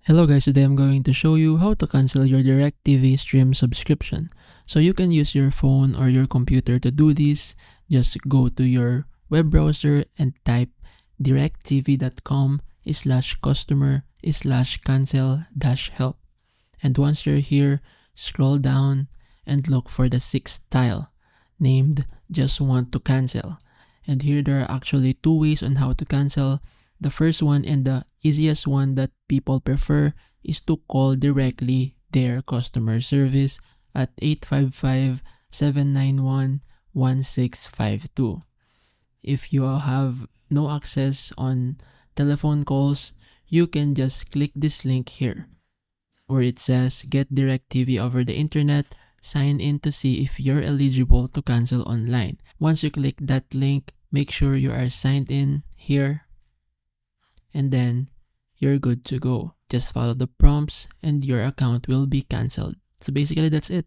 Hello guys, today I'm going to show you how to cancel your Directv stream subscription. So you can use your phone or your computer to do this. Just go to your web browser and type directv.com/customer/cancel-help. And once you're here, scroll down and look for the sixth tile named just want to cancel. And here there are actually two ways on how to cancel. The first one and the easiest one that people prefer is to call directly their customer service at 855-791-1652. If you have no access on telephone calls, you can just click this link here where it says get Directv over the internet, sign in to see if you're eligible to cancel online. Once you click that link, make sure you are signed in here. And then you're good to go. Just follow the prompts and your account will be cancelled. So basically that's it.